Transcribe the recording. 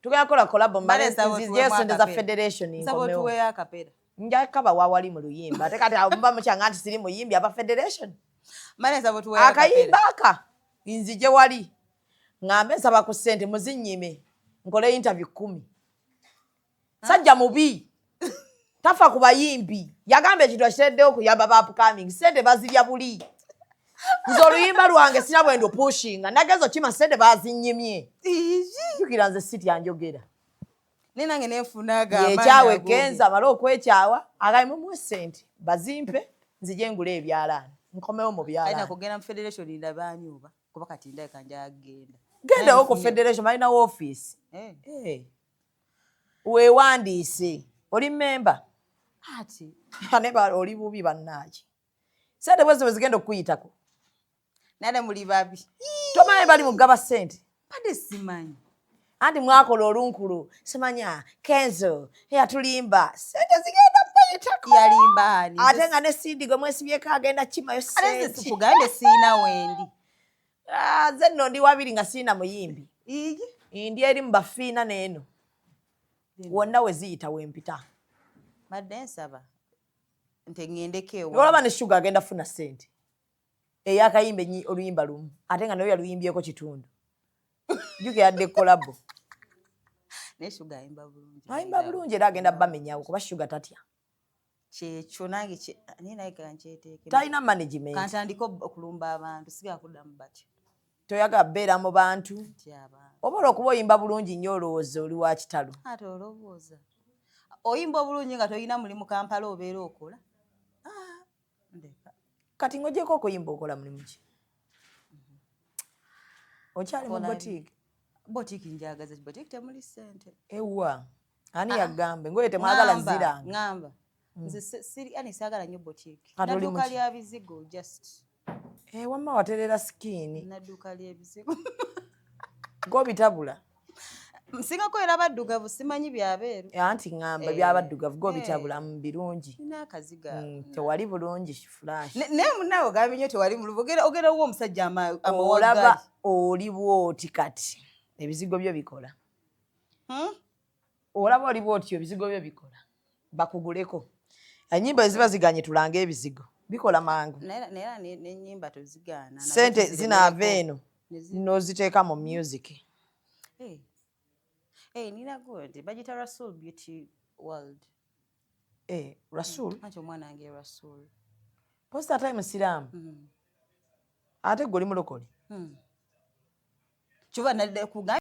tugakola collab nzijeyo za federation nkomewo njakaba wawali mu luyimba ate kati mba mukyanga nti siri muyimbi aba federation akayimba aka nzije wali ngambe nsaba ku ssente muzinnyime nkole interview 10 sajja mubi tafa ku bayimbi yagambe ekintu akiteddewo okuyamba ba upcoming ssente bazirya buli nze oluyimba lwange sina bwendo pushinga nagezo kima ssente bazinnyimye jukira nze siti yanjogera nenange nefunaga yekyawe kenza mala okwekyawa agayimu mu ssente bazimpe nzije ngula ebyalaani nkomewo mu byalaani ayina kugenda mu federation ndabaani oba kuba kati ndayika njagenda gendawo ku federation balinawo office weewandiise oli memba ati aneba oli bubi bannaaki ssente bwezi bwezigenda okukuyitako nale muli babi tomanyi bali mugaba ssente bade simanyi anti mwakola olunkulu simanya kenzo eyatulimba ssente zigenda kukuyitako yalimbani ate nga ne sindi gwe mwesibyeko agenda kimayo ssente kugambe siina wendi ze nno ndi wabiri nga siina muyimbi ndi eri mu bafiina neeno wonna we ziyita wempita badde nsaba nti ŋŋendekeewo olaba ne shuga agenda funa ssente eyakayimba oluyimba lumu ate nga nayo yaluyimbyeko kitundu juke yadde kolabo naye shuga ayimba bulungi era agenda bamenyawo kuba shuga tatya kyekyo nange naye kankyeteeke talina management kantandika okulumba abantu sigala kuddamu batyo toyagala beera mu bantu obola okuba oyimba bulungi nnyo olowooza oli wa kitalo ate olowooza oyimba obulungi nga toyina mulimu Kampala obeera okola kati ng'ogyeko okuyimba okola mulimu ki okyali mu botiiki njagaza botiiki temuli ssente ewa ani yagambe ngoye temwagala ziranga ngamba nze ani saagala nnyo botiiki nadduuka lya bizigo just wamma waterera sikiini nadduuka ly'ebizigo gobitabula nsingako era baddugavu simanyi byabeeru anti ŋŋamba byabaddugavu gobitabula mu birungi n'akaziga tewali bulungi flash naye munaawe ogambe nnyo tewali muluvu ogera wo omusajja olaba oli bwoti kati ebizigo byo bikola olaba oli bwoti ebizigo byo bikola bakuguleko ennyimba eziba ziganye tulanga ebizigo bikola mangu naye n'ennyimba tozigaana ssente zinaava eno n'oziteeka mu music nina godi bagita Rasul Beauty World Rasul anti omwana wange Rasul posta time musiraamu ate gwe oli mulokole kyuba nadde